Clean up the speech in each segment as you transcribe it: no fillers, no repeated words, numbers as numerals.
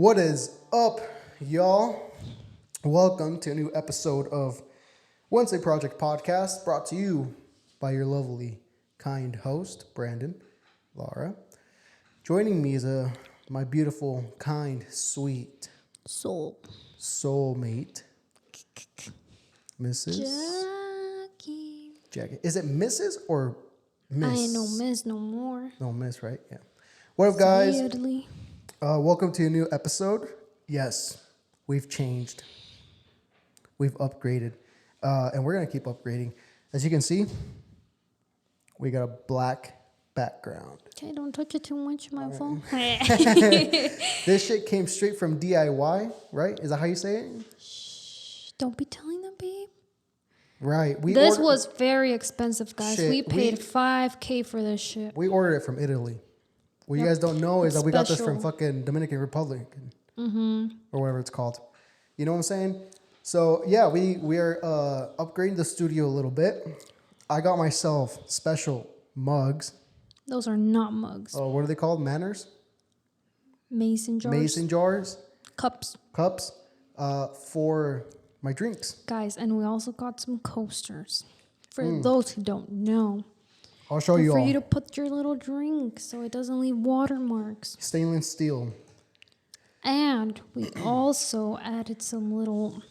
What is up, y'all? Welcome to a new episode of Wednesday Project Podcast, brought to you by your lovely, kind host, Brandon, Laura. Joining me is my beautiful, kind, sweet soulmate, Mrs. Jackie. Is it Mrs. or Miss? I ain't no miss no more. No, Miss, right? Yeah. What up, guys? Sadly. Welcome to a new episode. Yes, we've changed. We've upgraded. And we're going to keep upgrading. As you can see, we got a black background. Okay, don't touch it too much, my phone. This shit came straight from DIY, right? Is that how you say it? Shh, don't be telling them, babe. Right. This was very expensive, guys. Shit, we paid $5,000 for this shit. We ordered it from Italy. What you guys don't know is that we got this from fucking Dominican Republic. Or whatever it's called. You know what I'm saying? So, yeah, we are upgrading the studio a little bit. I got myself special mugs. Those are not mugs. Oh, what are they called? Manners? Mason jars. Mason jars. Cups. Cups for my drinks. Guys, and we also got some coasters. For those who don't know. I'll show you all. For you to put your little drink so it doesn't leave watermarks. Stainless steel. And we also added some little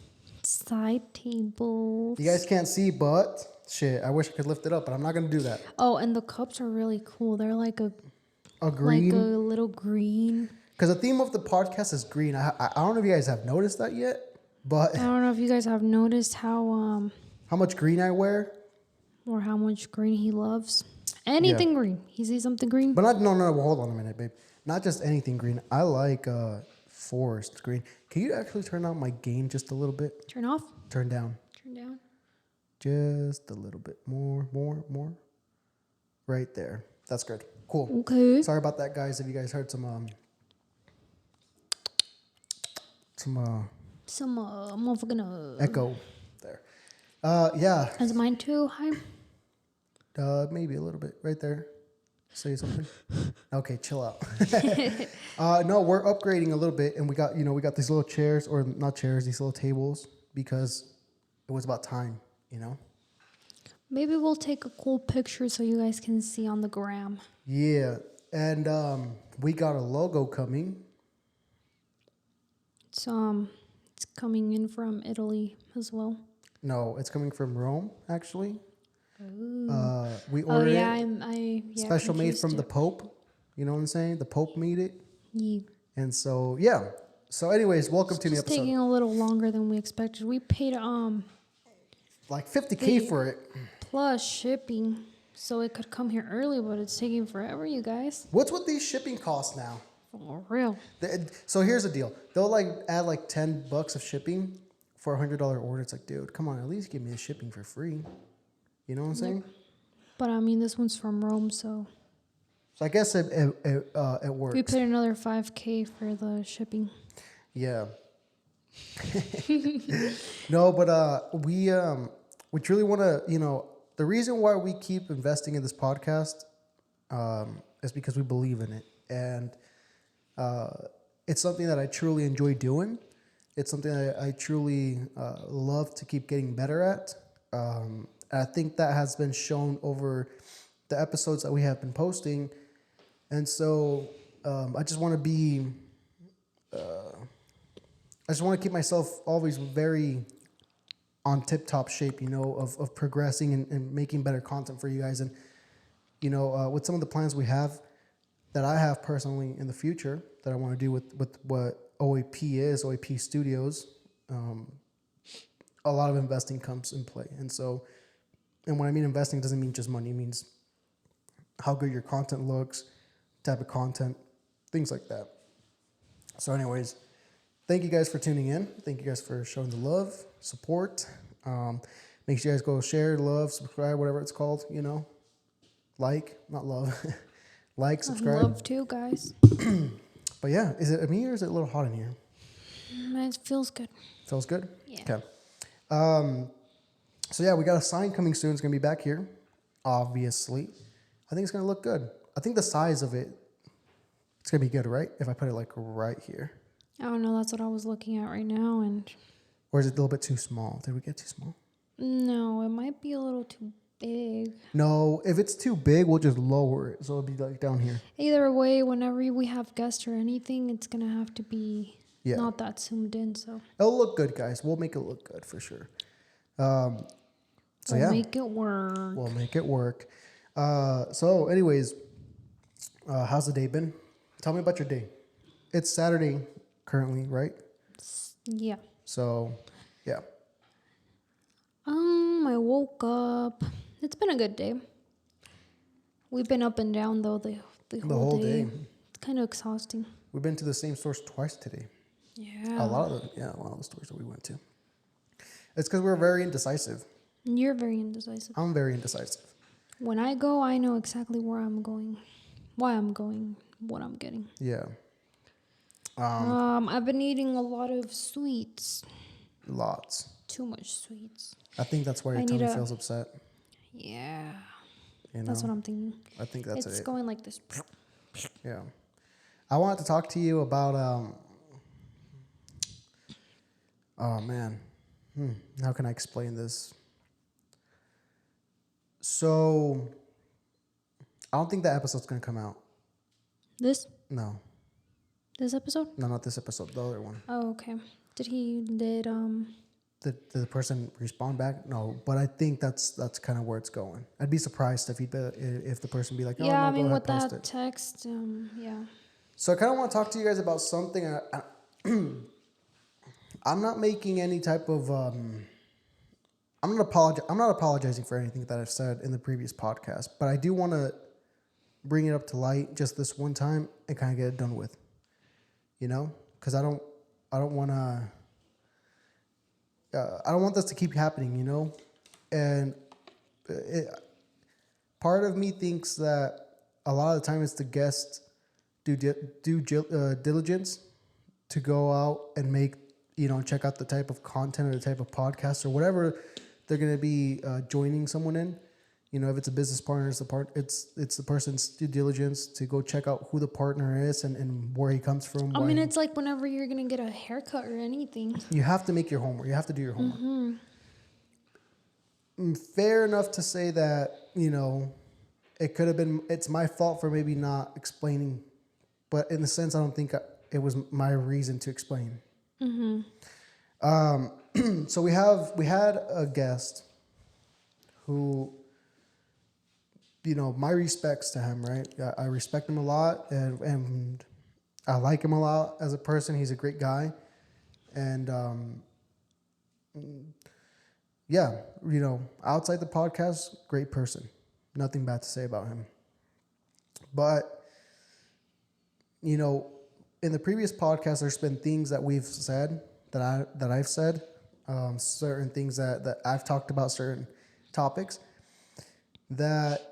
side tables. You guys can't see, but shit, I wish I could lift it up, but I'm not going to do that. Oh, and the cups are really cool. They're like a green. Like a little green. Because the theme of the podcast is green. I don't know if you guys have noticed that yet, but I don't know if you guys have noticed how much green I wear. Or how much green he loves. Anything green. He sees something green. But no, hold on a minute, babe. Not just anything green. I like forest green. Can you actually turn out my gain just a little bit? Turn off. Turn down. Turn down. Just a little bit more. Right there. That's good. Cool. Okay. Sorry about that, guys. If you guys heard some motherfucking echo there. Yeah. Is mine too high? Maybe a little bit right there. Say something. Okay, chill out. No, we're upgrading a little bit, and we got these little chairs, or not chairs, these little tables, because it was about time, Maybe we'll take a cool picture so you guys can see on the gram. Yeah, and we got a logo coming. It's coming in from Italy as well. No, it's coming from Rome, actually. Ooh. We ordered special made from the Pope. You know what I'm saying? The Pope made it. Yeah. And so, yeah. So anyways, welcome to the episode. It's taking a little longer than we expected. We paid like $50,000 for it. Plus shipping. So it could come here early, but it's taking forever, you guys. What's with these shipping costs now? For real. So here's the deal. They'll add $10 of shipping for a $100 order. It's like, dude, come on, at least give me the shipping for free. You know what I'm saying? But I mean, this one's from Rome, so. So I guess it works. We paid another $5,000 for the shipping. Yeah. No, but we truly want to, the reason why we keep investing in this podcast is because we believe in it, and it's something that I truly enjoy doing. It's something I truly love to keep getting better at. I think that has been shown over the episodes that we have been posting. And so I just want to be, I just want to keep myself always very on tip-top shape, of progressing and making better content for you guys. And, with some of the plans we have that I have personally in the future that I want to do with what OAP is, OAP Studios, a lot of investing comes in play. And so, and when I mean investing, it doesn't mean just money. It means how good your content looks, type of content, things like that. So anyways, thank you guys for tuning in. Thank you guys for showing the love, support. Make sure you guys go share, love, subscribe, whatever it's called, Like, not love. Like, subscribe. Love too, guys. But yeah, is it me or is it a little hot in here? It feels good. Feels good? Yeah. Okay. So yeah, we got a sign coming soon. It's going to be back here, obviously. I think it's going to look good. I think the size of it, it's going to be good, right? If I put it right here. I don't know. That's what I was looking at right now, and Or is it a little bit too small? Did we get too small? no, it might be a little too big. No, if it's too big, we'll just lower it. So it'll be like down here. Either way, whenever we have guests or anything, it's gonna have to be Yeah. not that zoomed in. So It'll look good, guys. We'll make it look good for sure. So we'll yeah, make it work. we'll make it work. So anyways, how's the day been? Tell me about your day. It's Saturday currently, right? Yeah. So yeah. I woke up. It's been a good day. We've been up and down though the whole day. It's kind of exhausting. We've been to the same stores twice today. Yeah. A lot of the stores that we went to. It's because we're very indecisive. You're very indecisive. I'm very indecisive. When I go, I know exactly where I'm going, why I'm going, what I'm getting. Yeah. I've been eating a lot of sweets. Lots. Too much sweets. I think that's why your tummy feels upset. Yeah. You know? That's what I'm thinking. I think that's It's it. going like this. Yeah. I wanted to talk to you about oh man. How can I explain this? So I don't think that episode's gonna come out. This episode? No, not this episode, the other one. Oh, okay. Did Did the person respond back? No, but I think that's kind of where it's going. I'd be surprised if the person be like, oh, yeah, no, I mean go with ahead, post that it. text, yeah. So I kind of want to talk to you guys about something. I'm not making any type of. I'm not apologizing for anything that I've said in the previous podcast, but I do want to bring it up to light just this one time and kind of get it done with. You know, because I don't want to. I don't want this to keep happening. You know, and part of me thinks that a lot of the time it's the guest due diligence to go out and make, check out the type of content or the type of podcast or whatever they're going to be joining someone in. If it's a business partner, it's the person's due diligence to go check out who the partner is and where he comes from. I mean, it's like whenever you're going to get a haircut or anything. You have to make your homework. You have to do your homework. Fair enough to say that, it could have been, it's my fault for maybe not explaining. But in a sense, I don't think it was my reason to explain. So we had a guest who, my respects to him, right? I respect him a lot, and I like him a lot as a person. He's a great guy, and outside the podcast, great person. Nothing bad to say about him. But in the previous podcast, there's been things that we've said that I've said, certain things that I've talked about, certain topics that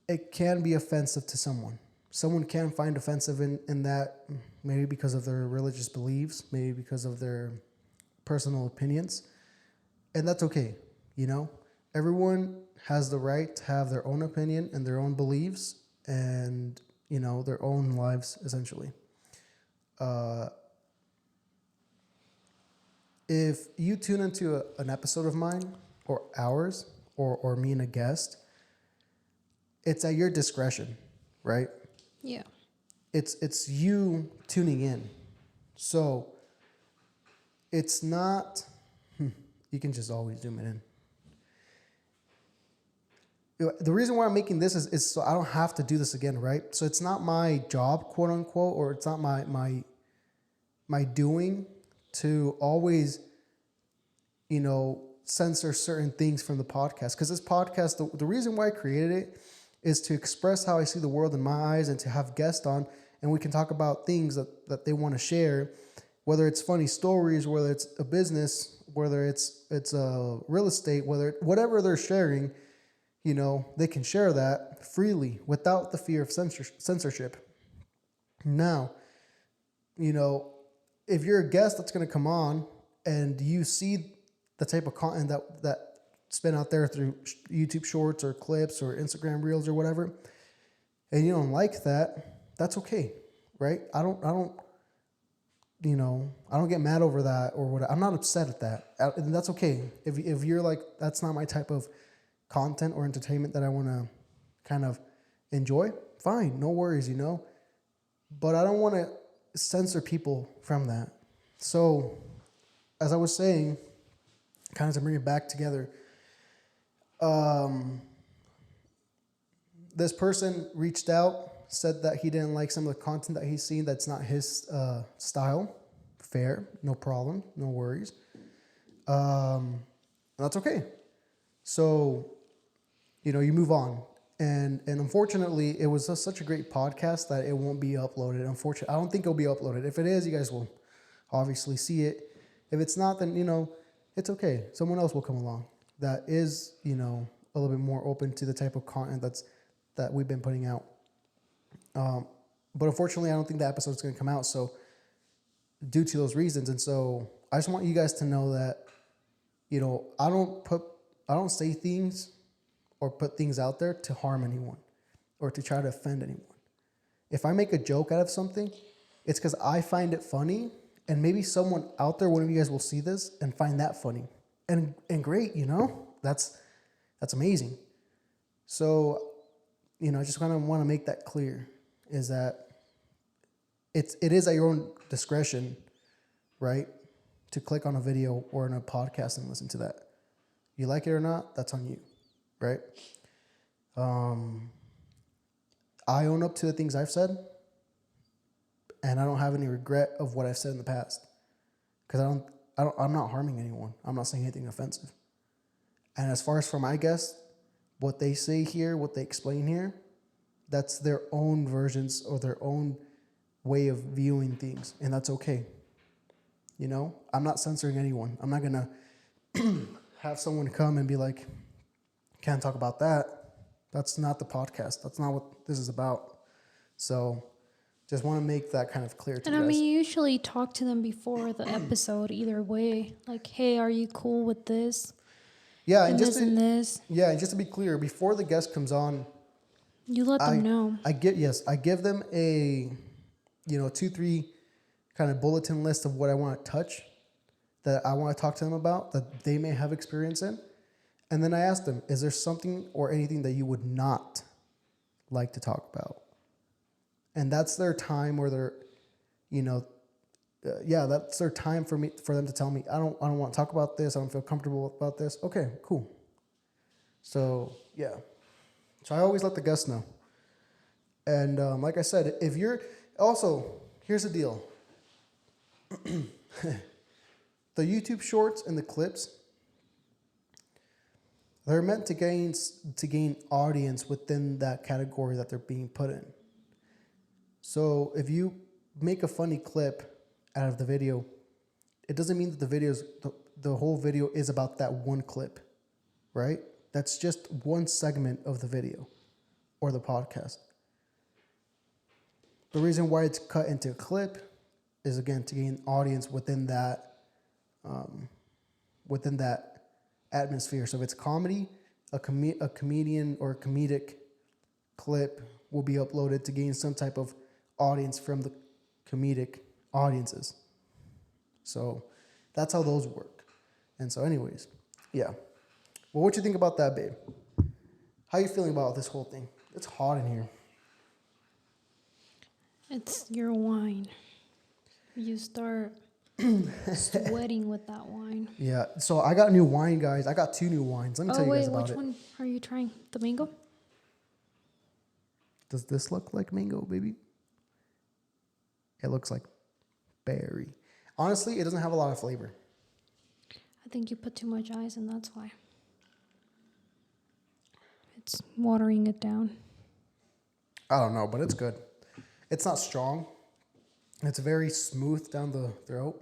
it can be offensive to someone. Someone can find offensive in that, maybe because of their religious beliefs, maybe because of their personal opinions, and that's okay. Everyone has the right to have their own opinion and their own beliefs and their own lives, essentially. If you tune into an episode of mine or ours or me and a guest, it's at your discretion, right? Yeah. It's you tuning in. So it's not, you can just always zoom it in. The reason why I'm making this is so I don't have to do this again, right? So it's not my job, quote unquote, or it's not my doing to always, censor certain things from the podcast. Because this podcast, the reason why I created it is to express how I see the world in my eyes and to have guests on, and we can talk about things that they want to share, whether it's funny stories, whether it's a business, whether it's real estate, whatever they're sharing. They can share that freely without the fear of censorship. Now, if you're a guest that's going to come on and you see the type of content that's been out there through YouTube Shorts or clips or Instagram Reels or whatever, and you don't like that, that's okay, right? I don't I don't get mad over that or what. I'm not upset at that. And that's okay. If you're like, that's not my type of content or entertainment that I want to kind of enjoy, fine, no worries, But I don't want to censor people from that. So, as I was saying, kind of to bring it back together, this person reached out, said that he didn't like some of the content that he's seen that's not his style. Fair, no problem, no worries. That's okay. So, you move on. And unfortunately, it was such a great podcast that it won't be uploaded. Unfortunately, I don't think it'll be uploaded. If it is, you guys will obviously see it. If it's not, then, it's okay. Someone else will come along that is, a little bit more open to the type of content that we've been putting out. But unfortunately, I don't think the episode is going to come out. So due to those reasons. And so I just want you guys to know that, I don't say things or put things out there to harm anyone or to try to offend anyone. If I make a joke out of something, it's because I find it funny, and maybe someone out there, one of you guys will see this and find that funny. And great, that's amazing. So, I just kind of want to make that clear, is that it is at your own discretion, right, to click on a video or in a podcast and listen to that. You like it or not, that's on you, right? I own up to the things I've said, and I don't have any regret of what I've said in the past, because I'm not harming anyone. I'm not saying anything offensive. And as far as for my guests, what they say here, what they explain here, that's their own versions or their own way of viewing things, and that's okay. I'm not censoring anyone. I'm not gonna have someone come and be like, can't talk about that. That's not the podcast. That's not what this is about. So just want to make that kind of clear to you guys. And you usually talk to them before the episode either way. Like, hey, are you cool with this? Yeah, and just this. Yeah, and just to be clear, before the guest comes on, you let them know. I give them a 2-3 kind of bulletin list of what I want to touch, that I want to talk to them about, that they may have experience in. And then I ask them, is there something or anything that you would not like to talk about? And that's their time where they're, that's their time for them to tell me, I don't want to talk about this. I don't feel comfortable about this. Okay, cool. So, yeah. So I always let the guests know. And like I said, here's the deal. The YouTube shorts and the clips, they're meant to gain audience within that category that they're being put in. So if you make a funny clip out of the video, it doesn't mean that the whole video is about that one clip, right? That's just one segment of the video or the podcast. The reason why it's cut into a clip is, again, to gain audience within that atmosphere. So if it's comedy, a comedian or a comedic clip will be uploaded to gain some type of audience from the comedic audiences. So that's how those work. And so anyways, yeah. Well, what you think about that, babe? How you feeling about this whole thing? It's hot in here. It's your wine. You start sweating with that wine. Yeah. So I got new wine, guys. I got 2 new wines. Let me tell you guys about it. Which one are you trying? The mango? Does this look like mango, baby? It looks like berry. Honestly, it doesn't have a lot of flavor. I think you put too much ice, and that's why. It's watering it down. I don't know, but it's good. It's not strong. It's very smooth down the throat.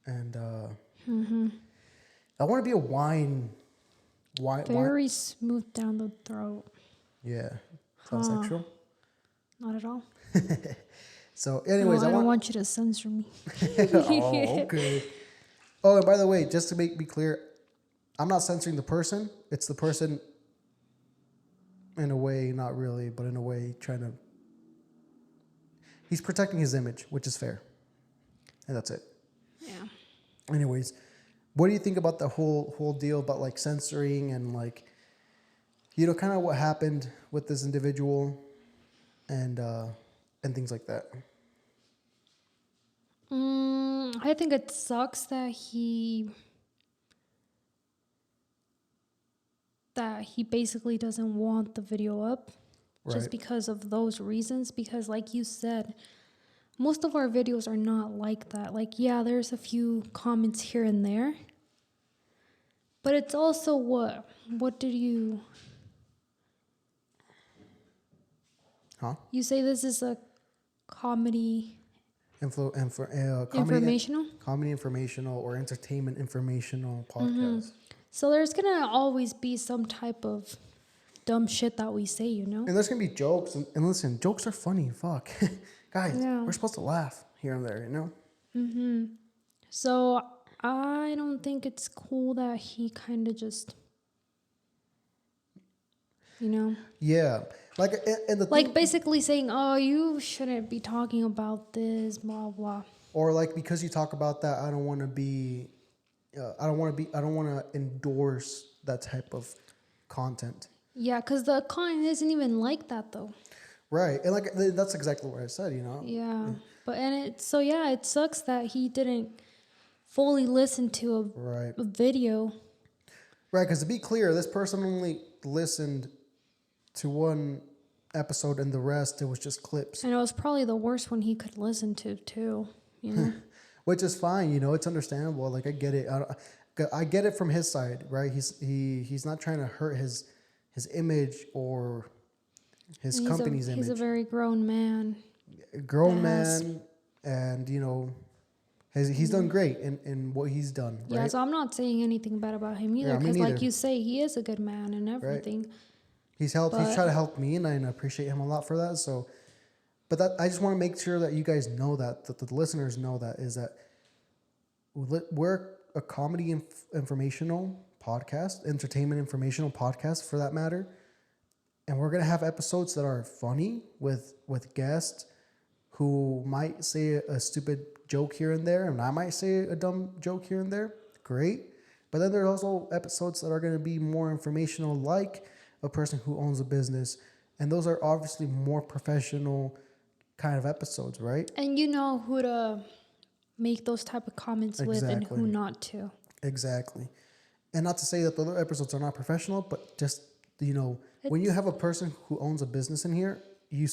And I want to be a wine. Very smooth down the throat. Yeah. Sounds sexual? Not at all. So anyways, I don't want you to censor me. Oh, okay. Oh, and by the way, just to be clear, I'm not censoring the person. It's the person, in a way, not really, but in a way, he's protecting his image, which is fair. and that's it. Yeah. Anyways, what do you think about the whole deal about like censoring and like, you know, kind of what happened with this individual and things like that? I think it sucks that he basically doesn't want the video up just Right. because of those reasons. Because like you said, most of our videos are not like that. Like, yeah, there's a few comments here and there, but it's also what did you say this is a comedy informational? Comedy informational or entertainment informational podcast. So there's gonna always be some type of dumb shit that we say, you know? And there's gonna be jokes, and listen, jokes are funny. Fuck, guys, Yeah. we're supposed to laugh here and there, you know. So I don't think it's cool that he kind of just, you know, Yeah, like, and the like thing, basically saying, "Oh, you shouldn't be talking about this," blah blah. or like, because you talk about that, I don't want to be, I don't want to endorse that type of content. Yeah, because the content isn't even like that though. Right, and like that's exactly what I said, you know. Yeah, but it sucks that he didn't fully listen to a video. Right, because to be clear, this person only listened to one episode, and the rest it was just clips. And it was probably the worst one he could listen to too. You know, Which is fine, you know, it's understandable. Like I get it, I get it from his side, right? He's not trying to hurt his image or his company's image. He's a very grown man. And you know, he's done great in what he's done. Right? Yeah, so I'm not saying anything bad about him either, because like you say, he is a good man and everything. Right. He's tried to help me, and I appreciate him a lot for that. So, but that I just want to make sure that you guys know that the listeners know that is that we're a comedy informational podcast, entertainment informational podcast for that matter, and we're gonna have episodes that are funny with guests who might say a stupid joke here and there, and I might say a dumb joke here and there. Great, but then there's also episodes that are gonna be more informational, like a person who owns a business, and those are obviously more professional kind of episodes, right? And you know who to make those type of comments with and who not to. Exactly. And not to say that the other episodes are not professional, but just, you know, when you have a person who owns a business in here, you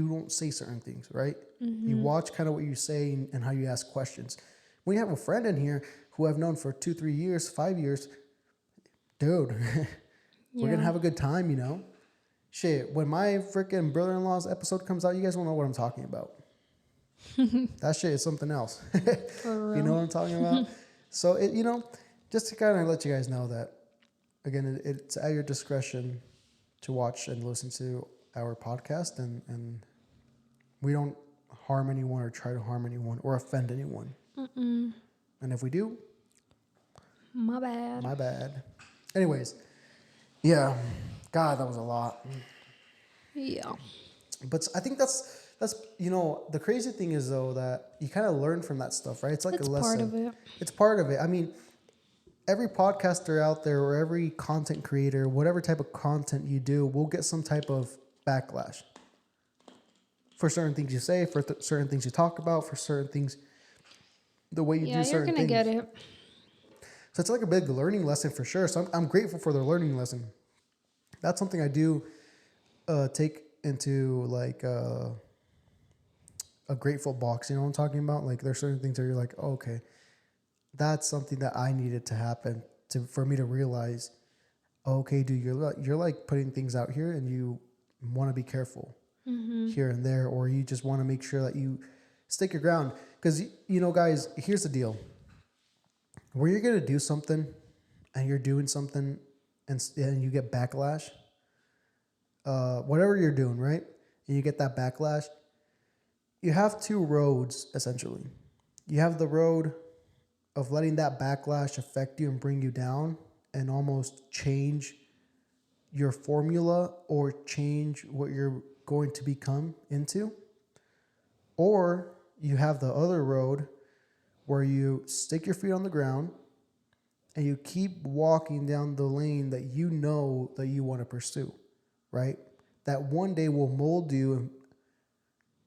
don't say certain things, right? You watch kind of what you say and how you ask questions. When you have a friend in here who I've known for 2, 3 years, 5 years, dude, we're going to have a good time, you know? Shit, when my freaking brother-in-law's episode comes out, you guys won't know what I'm talking about. That shit is something else. For real. You know what I'm talking about? So, you know, just to kind of let you guys know that, again, it's at your discretion to watch and listen to our podcast, and we don't harm anyone or try to harm anyone or offend anyone. And if we do, my bad. My bad. Anyways, yeah, God, that was a lot. Yeah. But I think that's you know, the crazy thing is though that you kind of learn from that stuff, right? It's like a lesson. Part of it. It's part of it. I mean, every podcaster out there or every content creator, whatever type of content you do, will get some type of backlash for certain things you say, for certain things you talk about, for certain things, the way you do certain things. Yeah, you're going to get it. So it's like a big learning lesson for sure. So I'm grateful for the learning lesson. That's something I do take into like a grateful box. You know what I'm talking about? Like there's certain things that you're like, oh, okay, that's something that I needed to happen for me to realize, okay, dude, you're like putting things out here and you want to be careful here and there, or you just want to make sure that you stick your ground. Because, you know, guys, here's the deal. Where you're going to do something and you're doing something and you get backlash, whatever you're doing, right? And you get that backlash, you have two roads, essentially. You have the road of letting that backlash affect you and bring you down and almost change your formula or change what you're going to become into. Or you have the other road where you stick your feet on the ground and you keep walking down the lane that you know that you want to pursue, right? That one day will mold you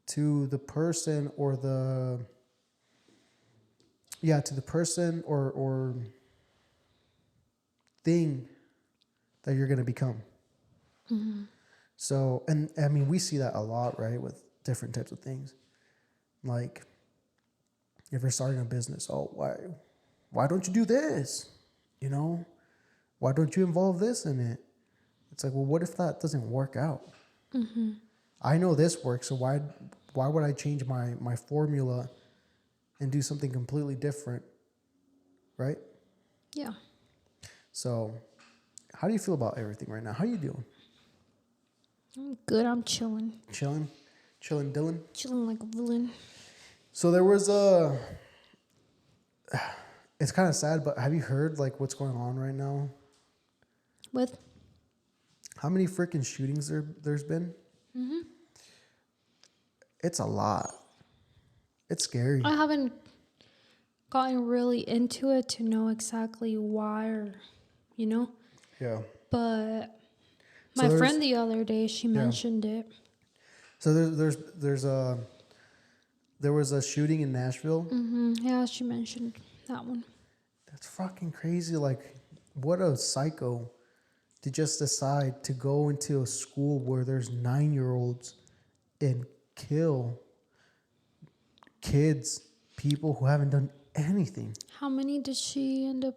to the person or to the person or thing that you're going to become. So, and I mean, we see that a lot, right? With different types of things. Like, if you're starting a business, why don't you do this? You know, why don't you involve this in it? It's like, well, what if that doesn't work out? I know this works, so why would I change my formula and do something completely different, right? Yeah. So, how do you feel about everything right now? How you doing? I'm good. I'm chilling. Chilling, Dylan. Chilling like a villain. So there was it's kind of sad, but have you heard like what's going on right now? With? How many freaking shootings there's been? It's a lot. It's scary. I haven't gotten really into it to know exactly why or, you know. Yeah. But So my friend the other day, she mentioned it. So there was a shooting in Nashville. Yeah, she mentioned that one. That's fucking crazy. Like, what a psycho to just decide to go into a school where there's 9-year-olds and kill kids, people who haven't done anything. How many did she end up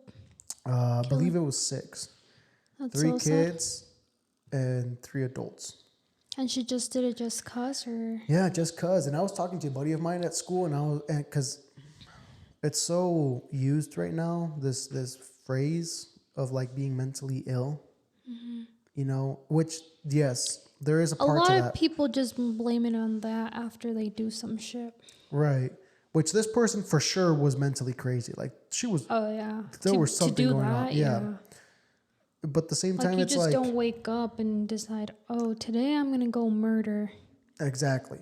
I believe it was 6. That's 3 so kids and 3 adults. And she just did it just cause, or? Yeah, just cause. And I was talking to a buddy of mine at school, and because it's so used right now, this phrase of like being mentally ill, you know, which, yes, there is a part to A that. lot of people just blame it on that after they do some shit. Right. Which this person for sure was mentally crazy. Like, she was. Oh, yeah. There was something going on. Yeah. But at the same time, you it's just like. don't wake up and decide, oh, today I'm going to go murder Exactly.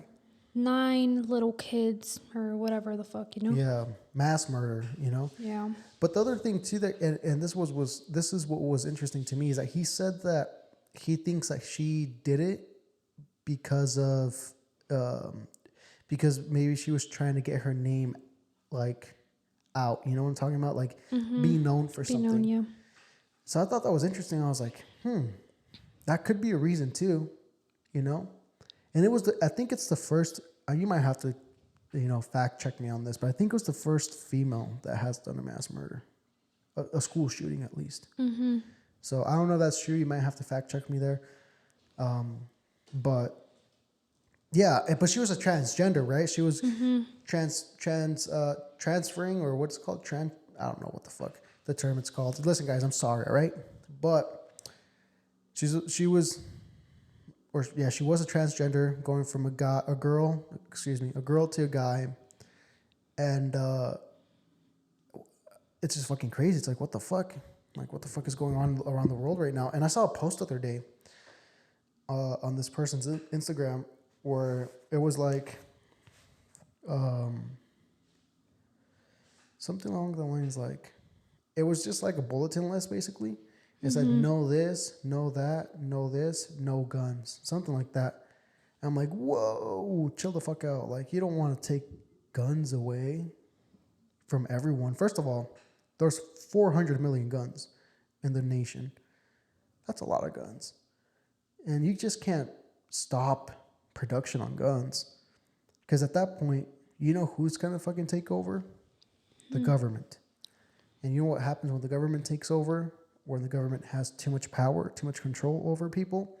9 little kids or whatever the fuck, you know? Yeah. Mass murder, you know? Yeah. But the other thing too that and this is what was interesting to me is that he said that he thinks that she did it because of because maybe she was trying to get her name like out. You know what I'm talking about? Like being known for something. Known, yeah. So I thought that was interesting. I was like, that could be a reason too, you know? And it was I think it's the first, you might have to, you know, fact check me on this, but I think it was the first female that has done a mass murder, a school shooting at least. So I don't know if that's true. You might have to fact check me there. But yeah, but she was a transgender, right? She was transferring, or what's it called? I don't know what the fuck the term it's called. Listen, guys, I'm sorry, right? But she was a transgender, going from a girl to a guy, and it's just fucking crazy. It's like, what the fuck? Like, what the fuck is going on around the world right now? And I saw a post the other day on this person's Instagram where it was like something along the lines like, it was just like a bulletin list basically. It said, no this, no that, no this, no guns, something like that. And I'm like, whoa, chill the fuck out. Like, you don't want to take guns away from everyone. First of all, there's 400 million guns in the nation. That's a lot of guns. And you just can't stop production on guns. Because at that point, you know who's going to fucking take over? The government. And you know what happens when the government takes over? When the government has too much power, too much control over people?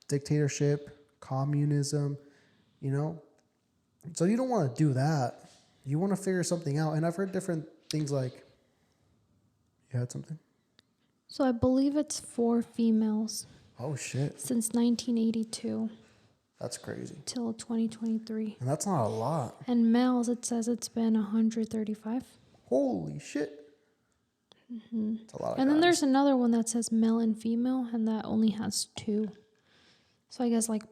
Dictatorship, communism, you know? So you don't want to do that. You want to figure something out. And I've heard different things like, you had something? So I believe it's 4 females. Oh, shit. Since 1982. That's crazy. Till 2023. And that's not a lot. And males, it says it's been 135. Holy shit. It's a lot of And then guys. there's another one that says male and female, and that only has 2. So I guess like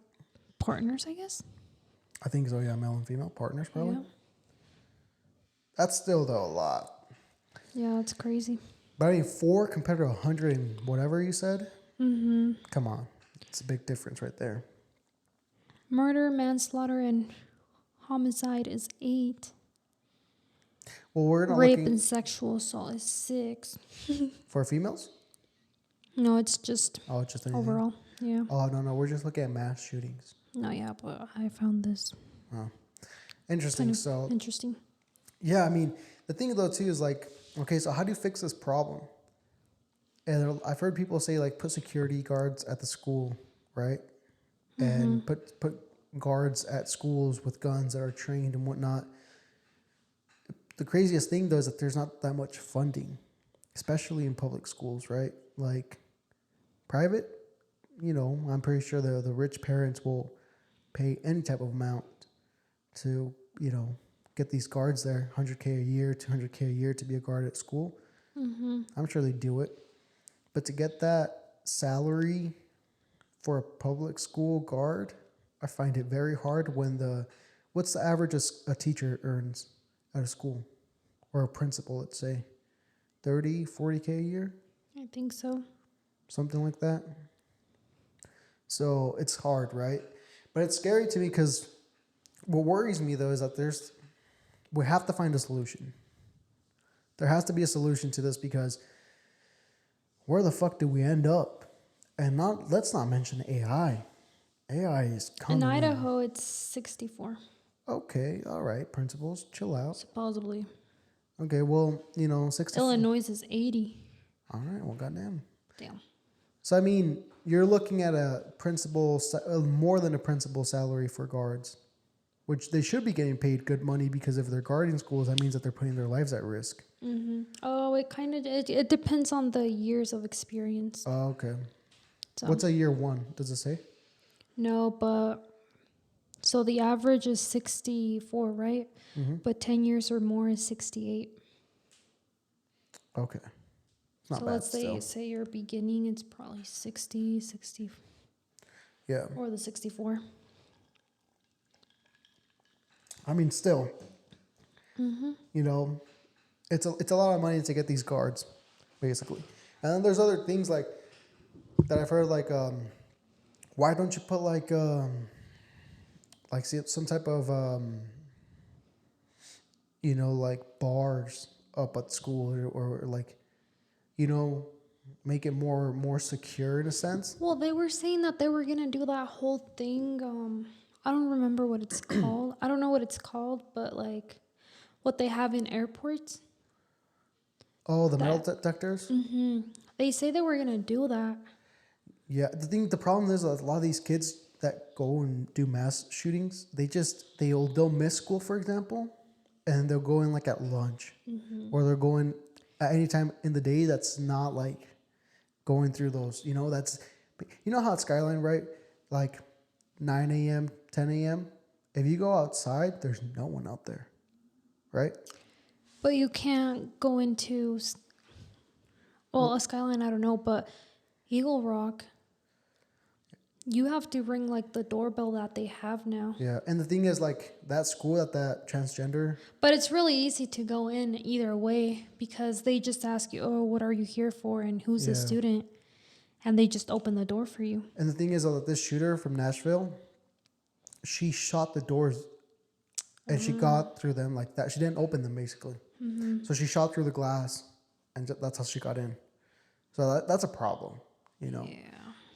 partners, I guess. I think so, yeah. Male and female partners, probably. Yeah. That's still though a lot. Yeah, it's crazy. But I mean, 4 compared to 100 and whatever you said. Mm-hmm. Come on, it's a big difference right there. Murder, manslaughter, and homicide is 8. Well, we're not Rape looking and sexual assault is 6. for females. No, it's just Oh, it's just anything. overall. Yeah. Oh no, we're just looking at mass shootings. No, yeah, but I found this Oh, interesting. kind of So interesting. yeah, I mean, the thing though too is like, okay, so how do you fix this problem? And I've heard people say like put security guards at the school, right? And put guards at schools with guns that are trained and whatnot. The craziest thing though is that there's not that much funding, especially in public schools, right? Like private, I'm pretty sure the rich parents will pay any type of amount to, get these guards there, 100K a year, 200K a year to be a guard at school. I'm sure they do it. But to get that salary for a public school guard, I find it very hard when what's the average a teacher earns at a school or a principal, let's say 30, 40K a year, I think so. something like that. So it's hard, right? But it's scary to me because what worries me though is that we have to find a solution. There has to be a solution to this because where the fuck do we end up? And let's not mention AI. AI is coming. In Idaho, it's 64, Okay, all right, principals, chill out. supposedly. Okay, well, 60. Illinois is 80. All right, well, goddamn. Damn. So I mean, you're looking at a principal, more than a principal salary for guards, which they should be getting paid good money because if they're guarding schools, that means that they're putting their lives at risk. Oh, it depends on the years of experience. Oh, okay. So. What's a year 1? Does it say? No, but so the average is 64, right? But 10 years or more is 68. Okay. It's not So bad let's still. say your beginning, it's probably 60, Yeah. or the 64. I mean, still, it's a lot of money to get these guards, basically. And then there's other things like that I've heard, like why don't you put like some type of like bars up at school or like make it more secure in a sense. Well, they were saying that they were gonna do that whole thing. I don't remember what it's called. I don't know what it's called, but like what they have in airports. Oh, the metal detectors. They say they were gonna do that. Yeah, the problem is that a lot of these kids that go and do mass shootings, they'll miss school, for example, and they'll go in like at lunch, or they're going at any time in the day that's not like going through those. That's how at Skyline, right? Like 9 a.m., 10 a.m. If you go outside, there's no one out there, right? But you can't go into, a Skyline, I don't know, but Eagle Rock, you have to ring like the doorbell that they have now. Yeah, and the thing is, like that school that transgender. But it's really easy to go in either way because they just ask you, oh, what are you here for and who's the student? And they just open the door for you. And the thing is, that this shooter from Nashville, she shot the doors and she got through them like that. She didn't open them, basically. So she shot through the glass and that's how she got in. So that's a problem, Yeah.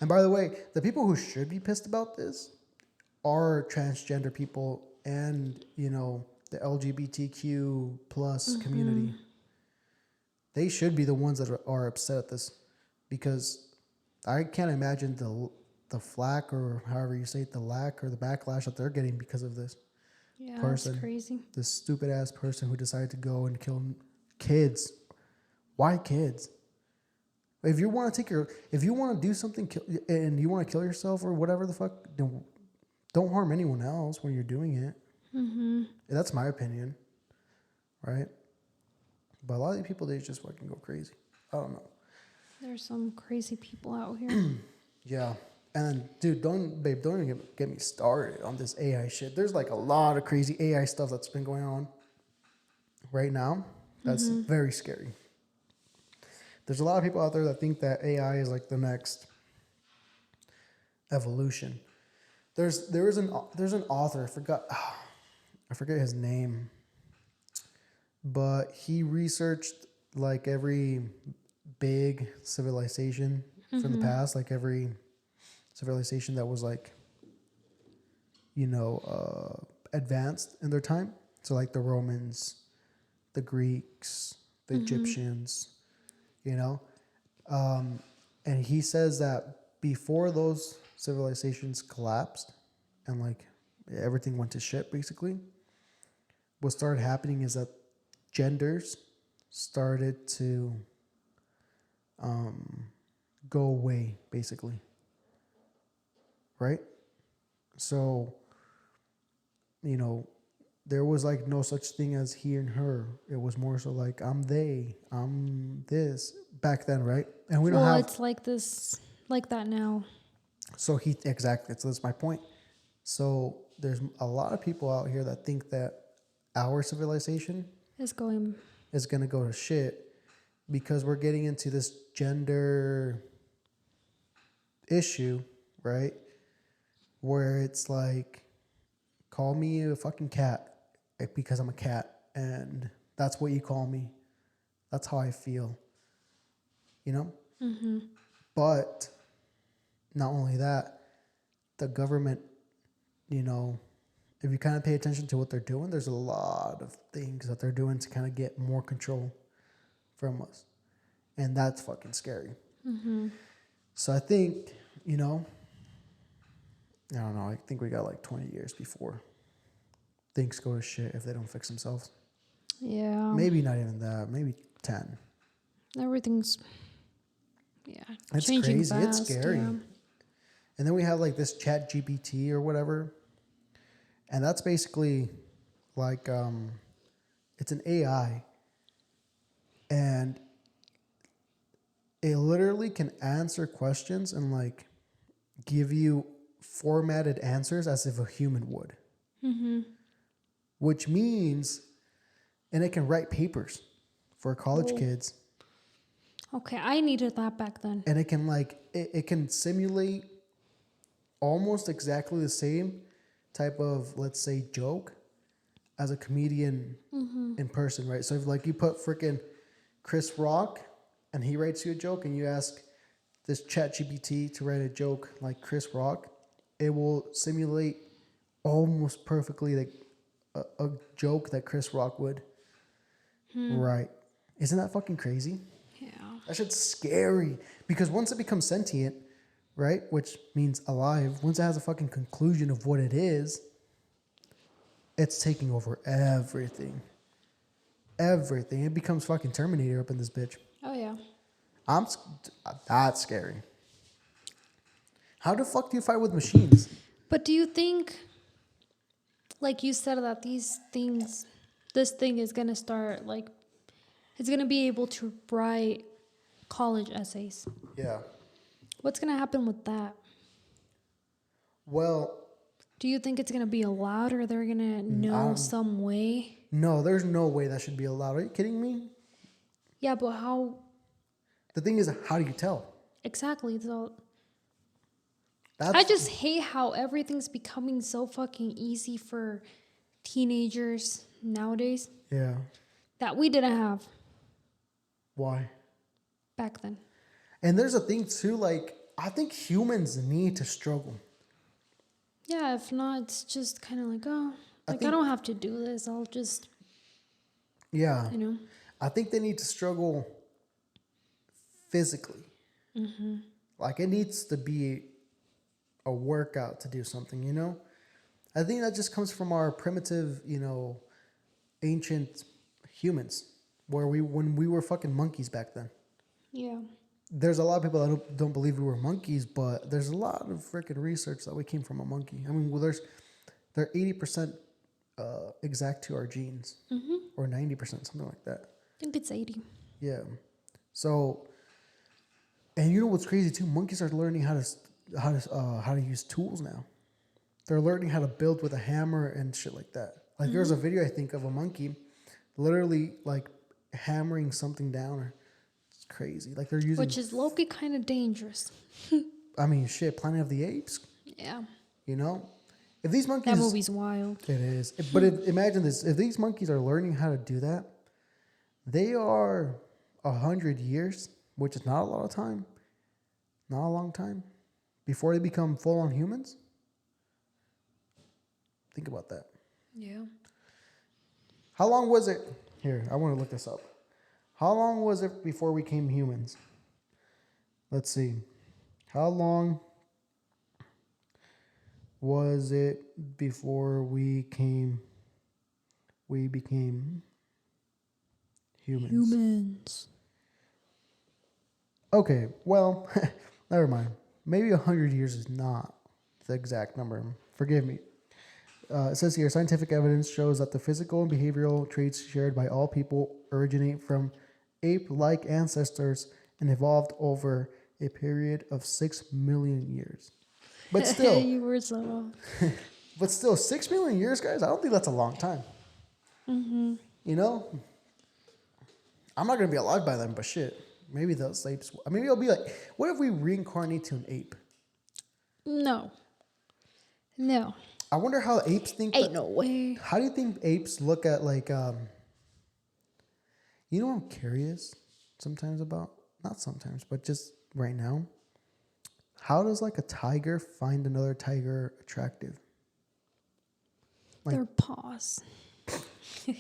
And by the way, the people who should be pissed about this are transgender people and, the LGBTQ plus community. They should be the ones that are upset at this because I can't imagine the flack or however you say it, the lack or the backlash that they're getting because of this Yeah, person. that's crazy. This stupid ass person who decided to go and kill kids. Why kids? If you want to do something and you want to kill yourself or whatever the fuck, don't harm anyone else when you're doing it. That's my opinion, right? But a lot of people, they just fucking go crazy. I don't know. There's some crazy people out here. Yeah. And dude, don't even get me started on this AI shit. There's like a lot of crazy AI stuff that's been going on. right now, that's very scary. There's a lot of people out there that think that AI is like the next evolution. There's an author, I forget his name, but he researched like every big civilization from the past, like every civilization that was like, advanced in their time. So like the Romans, the Greeks, the Egyptians, you know. And he says that before those civilizations collapsed and like everything went to shit, basically, what started happening is that genders started to go away, basically. Right? So, there was like no such thing as he and her. It was more so like I'm they, I'm this back then, right? And we don't Well, have. it's like this, like that now. So exactly. So that's my point. So there's a lot of people out here that think that our civilization It's going. is gonna go to shit because we're getting into this gender issue, right? Where it's like, call me a fucking cat because I'm a cat, and that's what you call me. That's how I feel, you know? But not only that, the government, if you kind of pay attention to what they're doing, there's a lot of things that they're doing to kind of get more control from us. And that's fucking scary. So I think, I don't know, I think we got like 20 years before things go to shit if they don't fix themselves. Yeah. Maybe not even that, maybe 10. Everything's. Yeah. It's changing crazy. It's fast, scary. yeah. And then we have like this chat GPT or whatever. And that's basically like, it's an AI. And it literally can answer questions and like give you formatted answers as if a human would. Which means, and it can write papers for college kids. Okay, I needed that back then. And it can like, it can simulate almost exactly the same type of, let's say, joke as a comedian in person, right? So if like you put freaking Chris Rock and he writes you a joke and you ask this chat GPT to write a joke like Chris Rock, it will simulate almost perfectly like a joke that Chris Rock would. Right. Isn't that fucking crazy? Yeah. That shit's scary because once it becomes sentient, right, which means alive, once it has a fucking conclusion of what it is, it's taking over everything. Everything. It becomes fucking Terminator up in this bitch. Oh, yeah. That's scary. How the fuck do you fight with machines? But do you think, like you said, that this thing is going to start, like, it's going to be able to write college essays? Yeah. What's going to happen with that? Well, do you think it's going to be allowed, or they're going to know some way? No, there's no way that should be allowed. Are you kidding me? Yeah, but how? The thing is, how do you tell? Exactly. So I just hate how everything's becoming so fucking easy for teenagers nowadays. Yeah. That we didn't have. Why? Back then. And there's a thing too, like, I think humans need to struggle. Yeah, if not, it's just kind of like, oh, like, I don't have to do this. I'll just, yeah. you know. I think they need to struggle physically. Like, it needs to be a workout to do something, you know? I think that just comes from our primitive, ancient humans, when we were fucking monkeys back then. Yeah. There's a lot of people that don't believe we were monkeys, but there's a lot of freaking research that we came from a monkey. I mean, they're 80% exact to our genes, or 90%, something like that. I think it's 80. Yeah. So, and you know what's crazy too? Monkeys are learning how to use tools now. They're learning how to build with a hammer and shit like that. Like there's a video I think of a monkey, literally like hammering something down. It's crazy. Like they're using. Which is low-key kind of dangerous. I mean, shit. Planet of the Apes. Yeah. You know, if these monkeys. That movie's wild. It is. But imagine this: if these monkeys are learning how to do that, they are 100 years, which is not a lot of time, not a long time, before they become full-on humans. Think about that. Yeah. How long was it? Here, I want to look this up. How long was it before we became humans? Let's see. How long was it before we became humans? Humans. Okay, well, never mind. Maybe 100 years is not the exact number. Forgive me. It says here, scientific evidence shows that the physical and behavioral traits shared by all people originate from ape-like ancestors and evolved over a period of 6 million years. But still, You were so wrong. 6 million years, guys, I don't think that's a long time. Mm-hmm. You know? I'm not going to be alive by then, but shit. Maybe those apes, maybe it'll be like, what if we reincarnate to an ape? No. I wonder how apes think. Ain't no way. How do you think apes look at like, you know what I'm curious sometimes about? Not sometimes, but just right now. How does like a tiger find another tiger attractive? Like, Their paws. You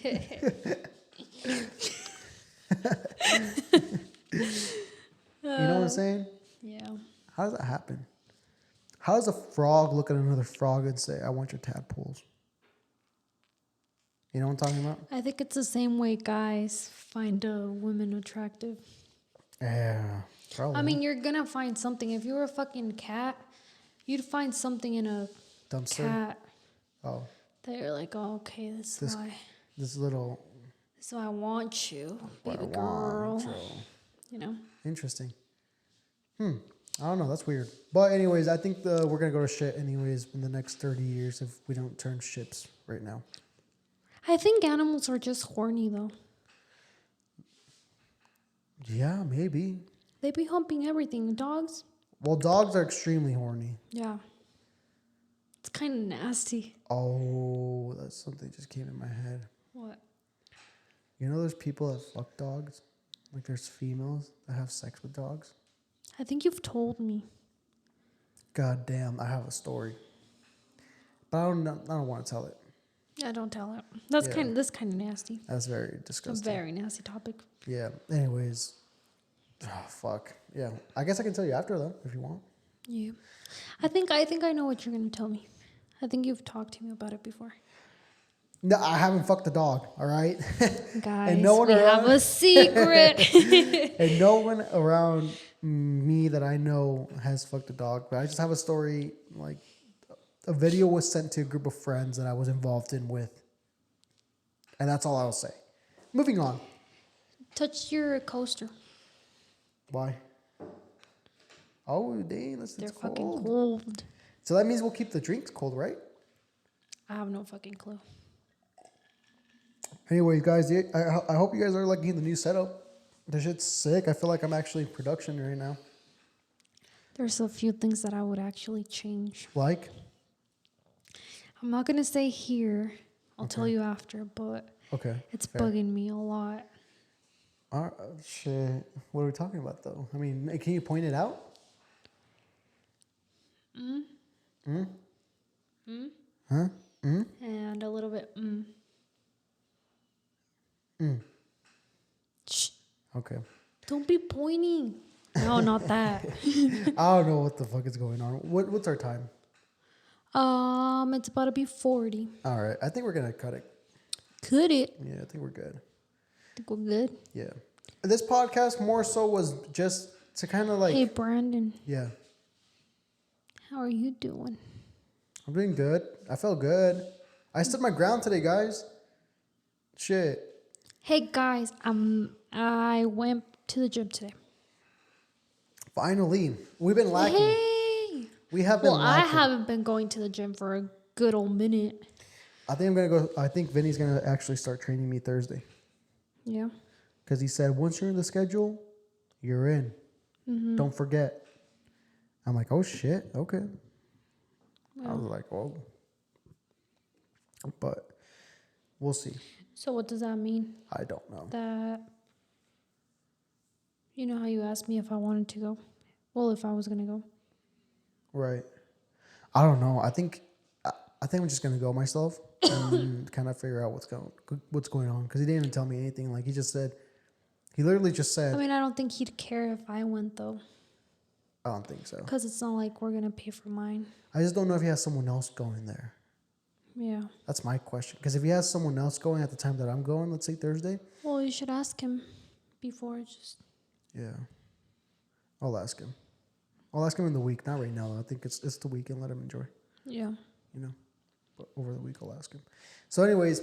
know what I'm saying? Yeah. How does that happen? How does a frog look at another frog and say, I want your tadpoles? You know what I'm talking about? I think it's the same way guys find women attractive. Yeah, probably. I mean, you're gonna find something. If you were a fucking cat, you'd find something in a Dumpster? cat Oh, that you're like, oh, okay, this is why I want you, baby girl. You know? Interesting. I don't know. That's weird. But anyways, I think we're going to go to shit anyways in the next 30 years if we don't turn ships right now. I think animals are just horny, though. Yeah, maybe. They be humping everything. Dogs? Well, dogs are extremely horny. Yeah. It's kind of nasty. Oh, that's something that just came in my head. What? You know there's people that fuck dogs? Like there's females that have sex with dogs? I think you've told me. God damn, I have a story. But I don't want to tell it. Yeah, don't tell it. That's kind of nasty. That's very It's a disgusting. very nasty topic. Yeah. Anyways. Oh, fuck. Yeah. I guess I can tell you after though, if you want. Yeah. I think I know what you're gonna tell me. I think you've talked to me about it before. No, I haven't fucked a dog, all right? Guys, and no one we have a secret. And no one around me that I know has fucked a dog. But I just have a story, like a video was sent to a group of friends that I was involved in with. And that's all I'll say. Moving on. Touch your coaster. Why? Oh, dang, it's They're cold. fucking cold. So that means we'll keep the drinks cold, right? I have no fucking clue. Anyways, guys, I hope you guys are liking the new setup. This shit's sick. I feel like I'm actually in production right now. There's a few things that I would actually change. Like? I'm not gonna say here. I'll tell you after, but it's fair. bugging me a lot. Shit. What are we talking about, though? I mean, can you point it out? Huh? And a little bit. Shh. Okay. Don't be pointing. No, not that. I don't know what the fuck is going on. What's our time? It's about to be 40. All right. I think we're gonna cut it. Could it? Yeah, I think we're good. Think we're good? Yeah. This podcast more so was just to kind of like. Hey, Brandon. Yeah. How are you doing? I'm doing good. I felt good. I stood my ground today, guys. Shit. Hey, guys. I went to the gym today. Finally. We've been lacking. Hey. We have been lacking. I haven't been going to the gym for a good old minute. I think Vinny's gonna actually start training me Thursday. Yeah. Because he said, once you're in the schedule, you're in. Don't forget. I'm like, oh, shit. Okay. I was like, oh. But we'll see. So what does that mean? I don't know. That, you know how you asked me if I wanted to go? Well, if I was going to go. Right. I don't know. I think I'm just gonna go myself and kind of figure out what's going on, because he didn't even tell me anything. Like, he literally just said. I mean, I don't think he'd care if I went, though. I don't think so. Because it's not like we're going to pay for mine. I just don't know if he has someone else going there. Yeah. That's my question. Because if he has someone else going at the time that I'm going, let's say Thursday. Well, you should ask him before. Just. Yeah. I'll ask him. I'll ask him in the week, not right now. I think it's the weekend. Let him enjoy. Yeah. You know, but over the week I'll ask him. So, anyways,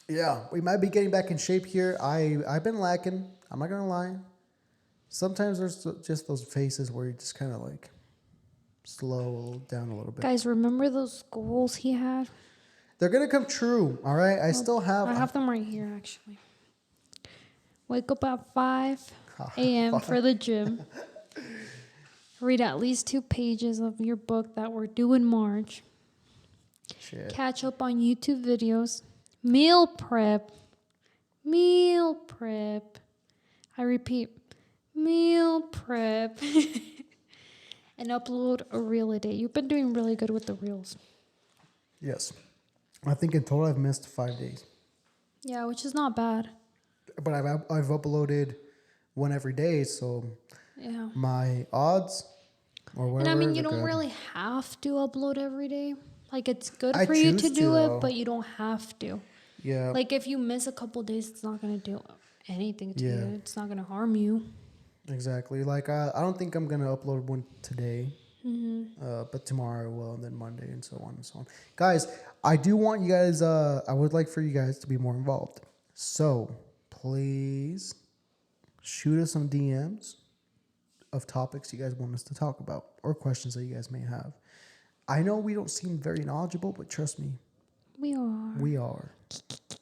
yeah, we might be getting back in shape here. I've been lacking. I'm not gonna lie. Sometimes there's just those phases where you just kind of like slow down a little bit. Guys, remember those goals he had? They're gonna come true. All right, I have them right here, actually. Wake up at 5 a.m. for the gym. Read at least 2 pages of your book that we're due in March. Shit. Catch up on YouTube videos. Meal prep. Meal prep. I repeat, meal prep. And upload a reel a day. You've been doing really good with the reels. Yes. I think in total I've missed 5 days. Yeah, which is not bad. But I've uploaded one every day, so Yeah. my odds or whatever. And I mean, you they're don't good. really have to upload every day. Like, it's good I for you to choose do to, it, though. but you don't have to. Yeah. Like, if you miss a couple days, it's not going to do anything to Yeah. you. It's not going to harm you. Exactly. Like, I don't think I'm gonna upload one today. But tomorrow I will, and then Monday, and so on and so on. Guys, I do want you guys. I would like for you guys to be more involved. So please shoot us some DMs of topics you guys want us to talk about, or questions that you guys may have. I know we don't seem very knowledgeable, but trust me, We are. we are,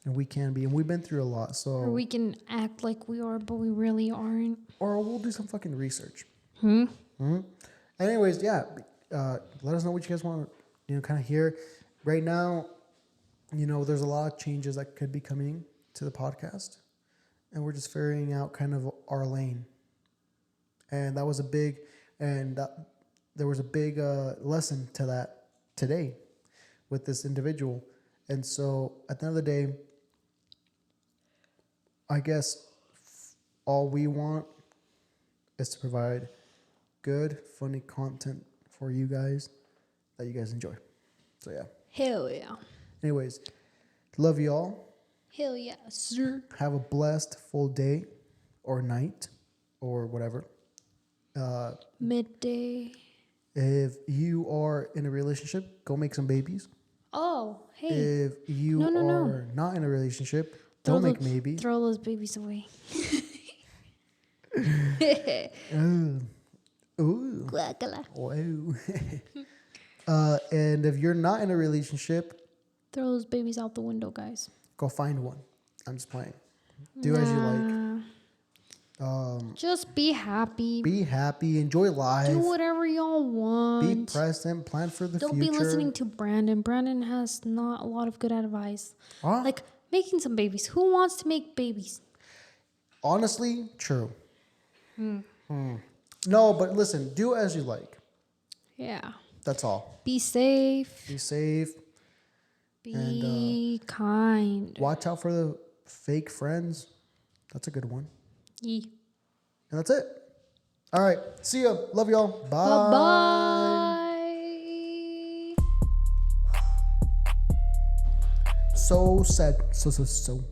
and we can be, and we've been through a lot. So, Or we can act like we are, but we really aren't. or we'll do some fucking research. Anyways, yeah, let us know what you guys want to, kind of hear. Right now, there's a lot of changes that could be coming to the podcast, and we're just figuring out kind of our lane. And that was a big, there was a big lesson to that today with this individual. And so at the end of the day, I guess all we want is to provide good, funny content for you guys that you guys enjoy. So yeah. Hell yeah. Anyways, love you all. Hell yeah, sir. Have a blessed full day or night or whatever. Midday. If you are in a relationship, go make some babies. Oh, hey. If you are not in a relationship, don't make babies. Throw those babies away. Ooh. Guacala. Wow. And if you're not in a relationship, Throw those babies out the window, guys. go find one. I'm just playing. Do as you like. Just be happy. Be happy. Enjoy life. Do whatever y'all want. Be present. Plan for the Don't future. be listening to Brandon. Brandon has not a lot of good advice. Huh? Like making some babies. Who wants to make babies? Honestly, true. No, but listen. Do as you like. Yeah. That's all. Be safe. Be safe. Be kind. Watch out for the fake friends. That's a good one. Yee. And that's it. All right. See ya. Love y'all. Bye. Bye-bye. So sad. So.